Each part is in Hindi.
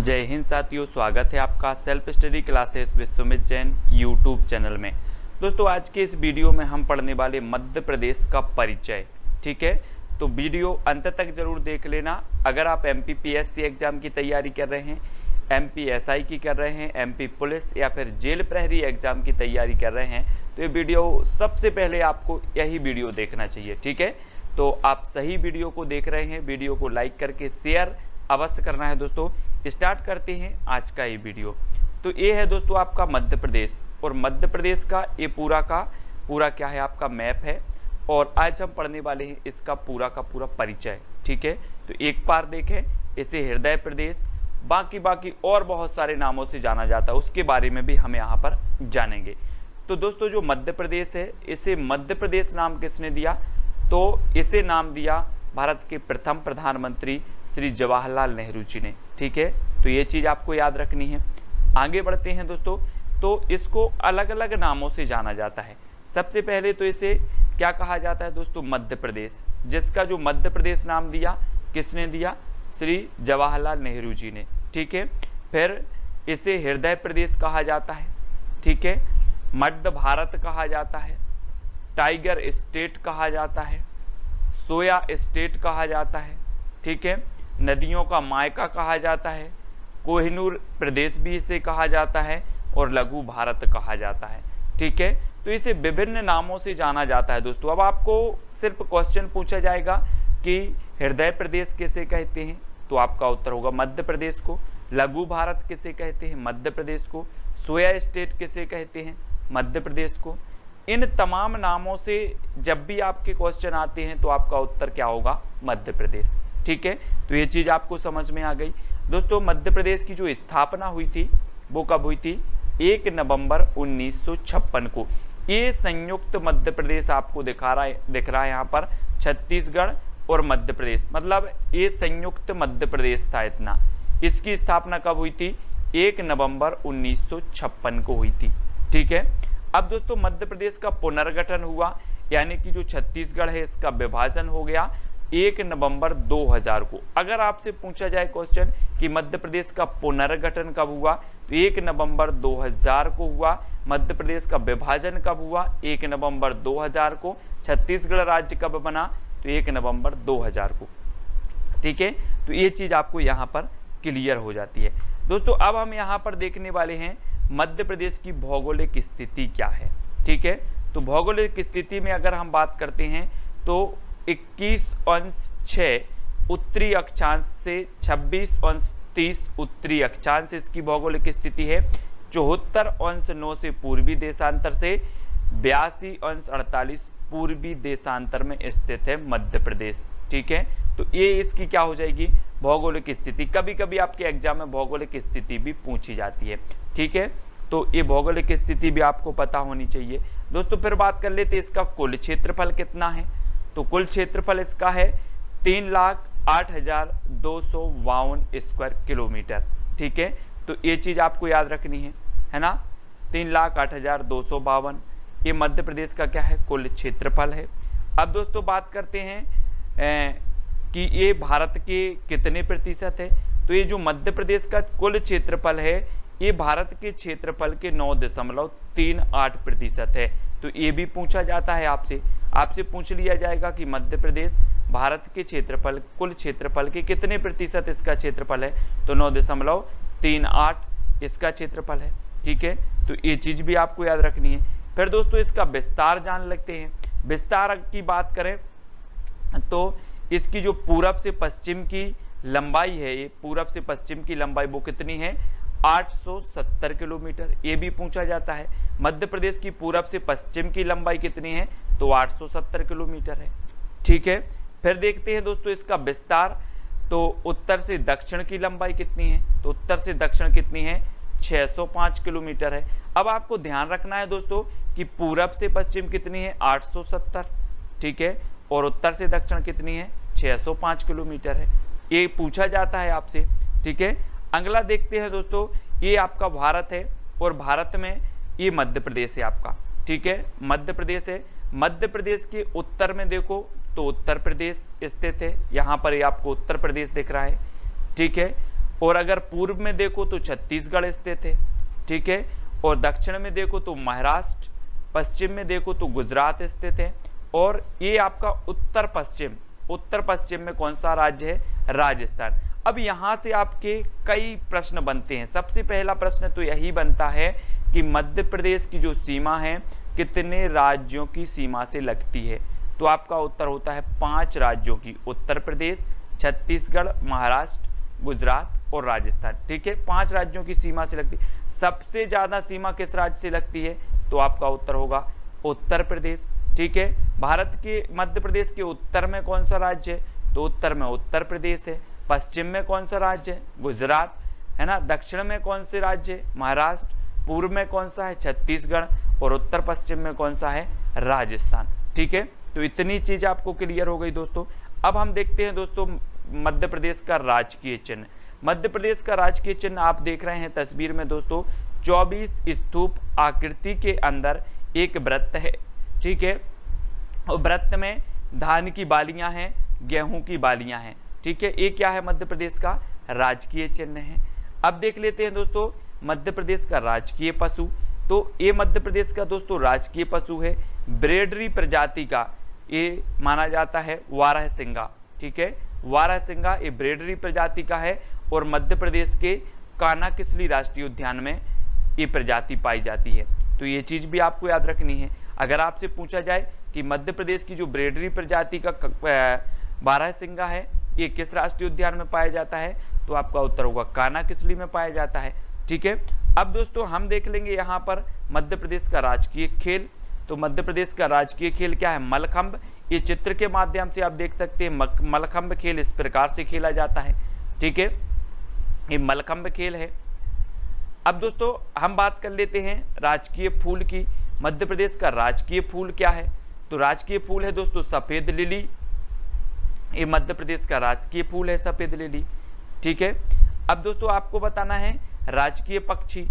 जय हिंद साथियों, स्वागत है आपका self study classes Vishwamit Jain YouTube channel में। दोस्तों, आज के इस वीडियो में हम पढ़ने वाले मध्य प्रदेश का परिचय। ठीक है, तो वीडियो अंत तक जरूर देख लेना। अगर आप MPPSC एग्जाम की तैयारी कर रहे हैं, MPSI की कर रहे हैं, MP पुलिस या फिर जेल प्रहरी एग्जाम की तैयारी कर रहे हैं, तो ये वीडियो सबसे पहले आपको यही वीडियो देखना चाहिए। ठीक है, तो आप सही वीडियो को देख रहे हैं, वीडियो को लाइक करके शेयर अवश्य करना है। दोस्तों, स्टार्ट करते हैं आज का ये वीडियो। तो ये है दोस्तों आपका मध्य प्रदेश, और मध्य प्रदेश का ये पूरा का पूरा क्या है, आपका मैप है। और आज हम पढ़ने वाले हैं इसका पूरा का पूरा परिचय। ठीक है, तो एक बार देखें, इसे हृदय प्रदेश, बाकी और बहुत सारे नामों से जाना जाता है, उसके बारे में भी हम यहाँ पर जानेंगे। तो दोस्तों, जो मध्य प्रदेश है, इसे मध्य प्रदेश नाम किसने दिया? तो इसे नाम दिया भारत के प्रथम प्रधानमंत्री श्री जवाहरलाल नेहरू जी ने। ठीक है, तो ये चीज़ आपको याद रखनी है। आगे बढ़ते हैं दोस्तों, तो इसको अलग अलग नामों से जाना जाता है। सबसे पहले तो इसे क्या कहा जाता है दोस्तों? मध्य प्रदेश, जिसका जो मध्य प्रदेश नाम दिया किसने दिया? श्री जवाहरलाल नेहरू जी ने। ठीक है, फिर इसे हृदय प्रदेश कहा जाता है। ठीक है, मध्य भारत कहा जाता है, टाइगर स्टेट कहा जाता है, सोया स्टेट कहा जाता है। ठीक है, नदियों का मायका कहा जाता है, कोहिनूर प्रदेश भी इसे कहा जाता है, और लघु भारत कहा जाता है। ठीक है, तो इसे विभिन्न नामों से जाना जाता है दोस्तों। अब आपको सिर्फ क्वेश्चन पूछा जाएगा कि हृदय प्रदेश किसे कहते हैं, तो आपका उत्तर होगा मध्य प्रदेश को। लघु भारत किसे कहते हैं? मध्य प्रदेश को। सोया स्टेट किसे कहते हैं? मध्य प्रदेश को। इन तमाम नामों से जब भी आपके क्वेश्चन आते हैं तो आपका उत्तर क्या होगा? मध्य प्रदेश। ठीक है, तो ये चीज़ आपको समझ में आ गई। दोस्तों, मध्य प्रदेश की जो स्थापना हुई थी वो कब हुई थी? 1 नवंबर 1956 को। ये संयुक्त मध्य प्रदेश आपको दिख रहा है यहाँ पर, छत्तीसगढ़ और मध्य प्रदेश, मतलब ये संयुक्त मध्य प्रदेश था इतना। इसकी स्थापना कब हुई थी? 1 नवंबर 1956 को हुई थी। ठीक है, अब दोस्तों मध्य प्रदेश का पुनर्गठन हुआ, यानी कि जो छत्तीसगढ़ है इसका विभाजन हो गया 1 नवंबर 2000 को। अगर आपसे पूछा जाए क्वेश्चन कि मध्य प्रदेश का पुनर्गठन कब हुआ, तो 1 नवंबर 2000 को हुआ। मध्य प्रदेश का विभाजन कब हुआ? 1 नवंबर 2000 को। छत्तीसगढ़ राज्य कब बना? तो 1 नवंबर 2000 को। ठीक है, तो ये चीज़ आपको यहाँ पर क्लियर हो जाती है। दोस्तों, अब हम यहाँ पर देखने वाले हैं मध्य प्रदेश की भौगोलिक स्थिति क्या है। ठीक है, तो भौगोलिक स्थिति में अगर हम बात करते हैं तो 21°6 उत्तरी अक्षांश से 26°30 उत्तरी अक्षांश इसकी भौगोलिक स्थिति है। 74°9 से पूर्वी देशांतर से 82°48 पूर्वी देशांतर में स्थित है मध्य प्रदेश। ठीक है, तो ये इसकी क्या हो जाएगी? भौगोलिक स्थिति। कभी कभी आपके एग्जाम में भौगोलिक स्थिति भी पूछी जाती है। ठीक है, तो ये भौगोलिक स्थिति भी आपको पता होनी चाहिए। दोस्तों, फिर बात कर लेते इसका कुल क्षेत्रफल कितना है। तो कुल क्षेत्रफल इसका है 3,08,252 स्क्वायर किलोमीटर। ठीक है, तो ये चीज़ आपको याद रखनी है ना। 3,08,252 ये मध्य प्रदेश का क्या है? कुल क्षेत्रफल है। अब दोस्तों बात करते हैं कि ये भारत के कितने प्रतिशत है। तो ये जो मध्य प्रदेश का कुल क्षेत्रफल है, ये भारत के क्षेत्रफल के 9.38% है। तो ये भी पूछा जाता है आपसे पूछ लिया जाएगा कि मध्य प्रदेश भारत के क्षेत्रफल, कुल क्षेत्रफल के कितने प्रतिशत इसका क्षेत्रफल है, तो 9.38 इसका क्षेत्रफल है। ठीक है, तो ये चीज़ भी आपको याद रखनी है। फिर दोस्तों इसका विस्तार जान लेते हैं। विस्तार की बात करें तो इसकी जो पूरब से पश्चिम की लंबाई है, ये पूरब से पश्चिम की लंबाई वो कितनी है? 870 किलोमीटर। ये भी पूछा जाता है मध्य प्रदेश की पूरब से पश्चिम की लंबाई कितनी है, तो 870 किलोमीटर है। ठीक है, फिर देखते हैं दोस्तों इसका विस्तार। तो उत्तर से दक्षिण की लंबाई कितनी है, तो उत्तर से दक्षिण कितनी है? 605 किलोमीटर है। अब आपको ध्यान रखना है दोस्तों कि पूरब से पश्चिम कितनी है? 870। ठीक है, और उत्तर से दक्षिण कितनी है? 605 किलोमीटर है। ये पूछा जाता है आपसे। ठीक है, अगला देखते हैं दोस्तों, ये आपका भारत है, और भारत में ये मध्य प्रदेश है आपका। ठीक है, मध्य प्रदेश है। मध्य प्रदेश के उत्तर में देखो तो उत्तर प्रदेश स्थित है, यहाँ पर ये आपको उत्तर प्रदेश दिख रहा है। ठीक है, और अगर पूर्व में देखो तो छत्तीसगढ़ स्थित है, ठीक है, और दक्षिण में देखो तो महाराष्ट्र, पश्चिम में देखो तो गुजरात स्थित है, और ये आपका उत्तर पश्चिम में कौन सा राज्य है? राजस्थान। अब यहाँ से आपके कई प्रश्न बनते हैं। सबसे पहला प्रश्न तो यही बनता है कि मध्य प्रदेश की जो सीमा है कितने राज्यों की सीमा से लगती है? तो आपका उत्तर होता है 5 राज्यों की, उत्तर प्रदेश, छत्तीसगढ़, महाराष्ट्र, गुजरात और राजस्थान, ठीक है, 5 राज्यों की सीमा से लगती है। सबसे ज्यादा सीमा किस राज्य से लगती है? तो आपका उत्तर होगा उत्तर प्रदेश, ठीक है। भारत के मध्य प्रदेश के उत्तर में कौन सा राज्य है? तो उत्तर में उत्तर प्रदेश है। पश्चिम में कौन सा राज्य है? गुजरात, है ना। दक्षिण में कौन से राज्य है? महाराष्ट्र। पूर्व में कौन सा है? छत्तीसगढ़। और उत्तर पश्चिम में कौन सा है? राजस्थान, ठीक है। तो इतनी चीज आपको क्लियर हो गई दोस्तों। अब हम देखते हैं दोस्तों मध्य प्रदेश का राजकीय चिन्ह। मध्य प्रदेश का राजकीय चिन्ह आप देख रहे हैं तस्वीर में दोस्तों, 24 स्तूप आकृति के अंदर एक वृत्त है, ठीक है, और वृत्त में धान की बालियां हैं, गेहूं की बालियां हैं, ठीक है। ये क्या है? मध्य प्रदेश का राजकीय चिन्ह है। अब देख लेते हैं दोस्तों मध्य प्रदेश का राजकीय पशु। तो ये मध्य प्रदेश का दोस्तों राजकीय पशु है, ब्रेडरी प्रजाति का ये माना जाता है वारहसिंगा, ठीक है, वारहसिंगा ये ब्रेडरी प्रजाति का है और मध्य प्रदेश के कानाकिसली राष्ट्रीय उद्यान में ये प्रजाति पाई जाती है। तो ये चीज भी आपको याद रखनी है। अगर आपसे पूछा जाए कि मध्य प्रदेश की जो ब्रेडरी प्रजाति का बारहसिंगा है ये किस राष्ट्रीय उद्यान में पाया जाता है? तो आपका उत्तर होगा कानाकिसली में पाया जाता है, ठीक है। अब दोस्तों हम देख लेंगे यहाँ पर मध्य प्रदेश का राजकीय खेल। तो मध्य प्रदेश का राजकीय खेल क्या है? मलखंभ। ये चित्र के माध्यम से आप देख सकते हैं मलखंभ खेल इस प्रकार से खेला जाता है, ठीक है, ये मलखंभ खेल है। अब दोस्तों हम बात कर लेते हैं राजकीय फूल की। मध्य प्रदेश का राजकीय फूल क्या है? तो राजकीय फूल है दोस्तों सफेद लिली। ये मध्य प्रदेश का राजकीय फूल है सफेद लिली, ठीक है। अब दोस्तों आपको बताना है राजकीय पक्षी।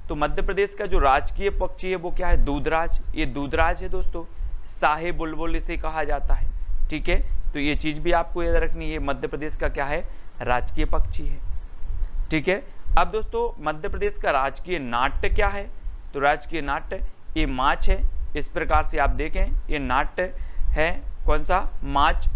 तो मध्य प्रदेश का जो राजकीय पक्षी है वो क्या है? दूधराज। ये दूधराज है दोस्तों, साहे बुलबुल इसे कहा जाता है, ठीक है। तो ये चीज भी आपको याद रखनी है, मध्य प्रदेश का क्या है? राजकीय पक्षी है, ठीक है। अब दोस्तों मध्य प्रदेश का राजकीय नाट्य क्या है? तो राजकीय नाट्य ये माछ है। इस प्रकार से आप देखें ये नाट्य है कौन सा? माछ,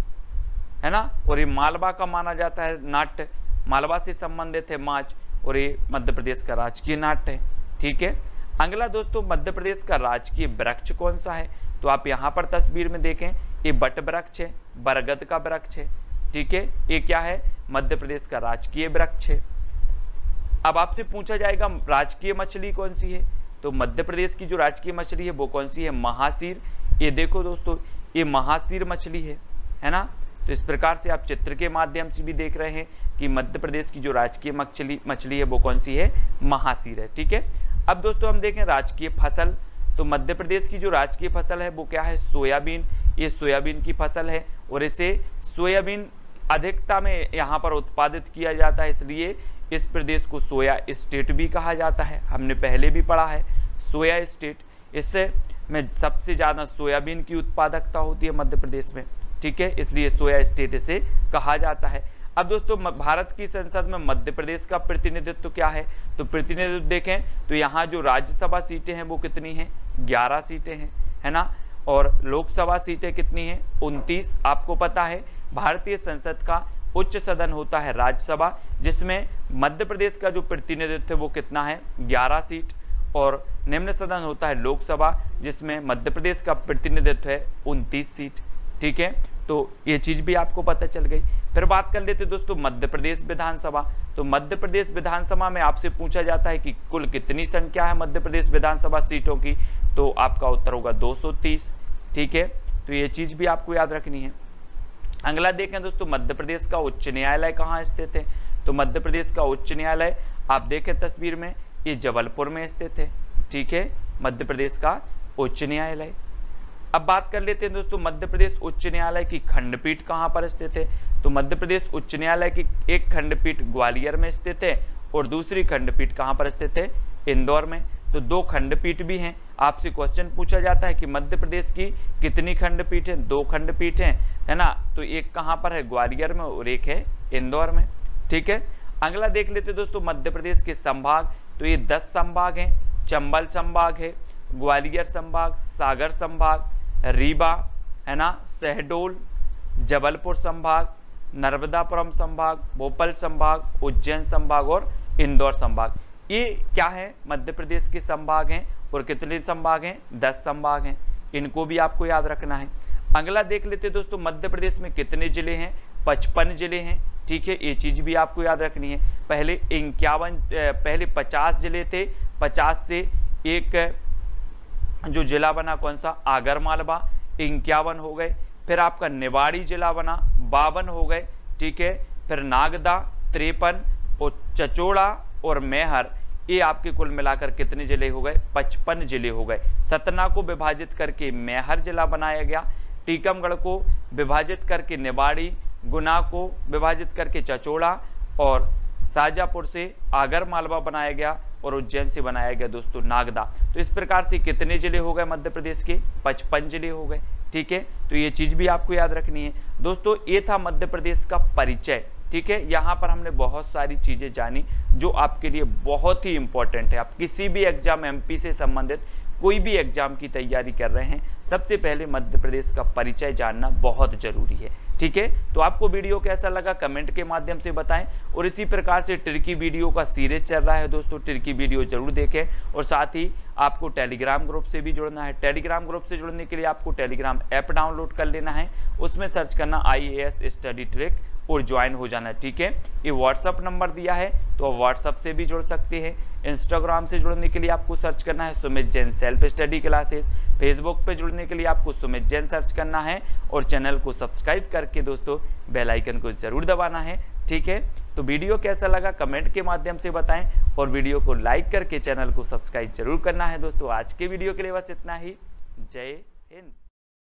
है ना। और ये मालवा का माना जाता है नाट्य, मालवा से संबंधित है माछ, और ये मध्य प्रदेश का राजकीय नाट्य है, ठीक है। अगला दोस्तों मध्य प्रदेश का राजकीय वृक्ष कौन सा है? तो आप यहाँ पर तस्वीर में देखें ये बट वृक्ष है, बरगद का वृक्ष है, ठीक है। ये क्या है? मध्य प्रदेश का राजकीय वृक्ष है। अब आपसे पूछा जाएगा राजकीय मछली कौन सी है? तो मध्य प्रदेश की जो राजकीय मछली है वो कौन सी है? महासीर। ये देखो दोस्तों ये महासीर मछली है ना। तो इस प्रकार से आप चित्र के माध्यम से भी देख रहे हैं कि मध्य प्रदेश की जो राजकीय मछली है वो कौन सी है? महासीर है, ठीक है। अब दोस्तों हम देखें राजकीय फसल। तो मध्य प्रदेश की जो राजकीय फसल है वो क्या है? सोयाबीन। ये सोयाबीन की फसल है और इसे सोयाबीन अधिकता में यहाँ पर उत्पादित किया जाता है, इसलिए इस प्रदेश को सोया स्टेट भी कहा जाता है। हमने पहले भी पढ़ा है सोया स्टेट। इससे में सबसे ज़्यादा सोयाबीन की उत्पादकता होती है मध्य प्रदेश में, ठीक है, इसलिए सोया स्टेट इसे कहा जाता है। अब दोस्तों भारत की संसद में मध्य प्रदेश का प्रतिनिधित्व क्या है? तो प्रतिनिधित्व देखें तो यहाँ जो राज्यसभा सीटें हैं वो कितनी हैं? 11 सीटें हैं, है ना। और लोकसभा सीटें कितनी हैं? 29। आपको पता है भारतीय संसद का उच्च सदन होता है राज्यसभा, जिसमें मध्य प्रदेश का जो प्रतिनिधित्व है वो कितना है? 11 सीट। और निम्न सदन होता है लोकसभा, जिसमें मध्य प्रदेश का प्रतिनिधित्व है 29 सीट, ठीक है। तो ये चीज भी आपको पता चल गई। फिर बात कर लेते दोस्तों मध्य प्रदेश विधानसभा। तो मध्य प्रदेश विधानसभा में आपसे पूछा जाता है कि कुल कितनी संख्या है मध्य प्रदेश विधानसभा सीटों की? तो आपका उत्तर होगा 230, ठीक है। तो ये चीज भी आपको याद रखनी है। अगला देखें दोस्तों मध्य प्रदेश का उच्च न्यायालय कहाँ स्थित है? तो मध्य प्रदेश का उच्च न्यायालय आप देखें तस्वीर में ये जबलपुर में स्थित है, ठीक है, मध्य प्रदेश का उच्च न्यायालय। अब बात कर लेते हैं दोस्तों मध्य प्रदेश उच्च न्यायालय की खंडपीठ कहाँ पर स्थित है? तो मध्य प्रदेश उच्च न्यायालय की एक खंडपीठ ग्वालियर में स्थित है और दूसरी खंडपीठ कहाँ पर स्थित है? इंदौर में। तो 2 खंडपीठ भी हैं। आपसे क्वेश्चन पूछा जाता है कि मध्य प्रदेश की कितनी खंडपीठ है? 2 खंडपीठ हैं, है ना। तो एक कहाँ पर है? ग्वालियर में और एक है इंदौर में, ठीक है। अगला देख लेते दोस्तों मध्य प्रदेश के संभाग। तो ये 10 संभाग हैं। चंबल संभाग है, ग्वालियर संभाग, सागर संभाग, रीवा है ना, शहडोल, जबलपुर संभाग, नर्मदापुरम संभाग, भोपाल संभाग, उज्जैन संभाग और इंदौर संभाग। ये क्या है, मध्य प्रदेश के संभाग हैं। और कितने संभाग हैं, 10 संभाग हैं। इनको भी आपको याद रखना है। अगला देख लेते दोस्तों मध्य प्रदेश में कितने जिले हैं, 55 जिले हैं। ठीक है, ये चीज भी आपको याद रखनी है। पहले 50 जिले थे, 50 से एक जो जिला बना कौन सा, आगर मालवा, 51 हो गए। फिर आपका निवाड़ी जिला बना, 52 हो गए। ठीक है, फिर नागदा 53 और चचोड़ा और मैहर, ये आपके कुल मिलाकर कितने जिले हो गए, 55 जिले हो गए। सतना को विभाजित करके मैहर जिला बनाया गया, टीकमगढ़ को विभाजित करके निवाड़ी, गुना को विभाजित करके चचोड़ा और शाजापुर से आगर मालवा बनाया गया और उज्जैन से बनाया गया दोस्तों नागदा। तो इस प्रकार से कितने जिले हो गए मध्य प्रदेश के, 55 जिले हो गए। ठीक है, तो ये चीज भी आपको याद रखनी है दोस्तों। ये था मध्य प्रदेश का परिचय। ठीक है, यहाँ पर हमने बहुत सारी चीजें जानी जो आपके लिए बहुत ही इंपॉर्टेंट है। आप किसी भी एग्जाम एमपी से संबंधित कोई भी एग्जाम की तैयारी कर रहे हैं, सबसे पहले मध्य प्रदेश का परिचय जानना बहुत जरूरी है। ठीक है, तो आपको वीडियो कैसा लगा कमेंट के माध्यम से बताएं। और इसी प्रकार से ट्रिकी वीडियो का सीरीज चल रहा है दोस्तों, ट्रिकी वीडियो जरूर देखें। और साथ ही आपको टेलीग्राम ग्रुप से भी जुड़ना है। टेलीग्राम ग्रुप से जुड़ने के लिए आपको टेलीग्राम ऐप डाउनलोड कर लेना है, उसमें सर्च करना IAS स्टडी ट्रिक और ज्वाइन हो जाना। ठीक है, ये व्हाट्सअप नंबर दिया है तो आप व्हाट्सअप से भी जुड़ सकते हैं। इंस्टाग्राम से जुड़ने के लिए आपको सर्च करना है Sumit Jain self study classes. Facebook पे जुड़ने के लिए आपको सुमित जैन सर्च करना है और चैनल को सब्सक्राइब करके दोस्तों बेल आइकन को जरूर दबाना है। ठीक है, तो वीडियो कैसा लगा कमेंट के माध्यम से बताएं और वीडियो को लाइक करके चैनल को सब्सक्राइब जरूर करना है दोस्तों। आज के वीडियो के लिए बस इतना ही। जय हिंद।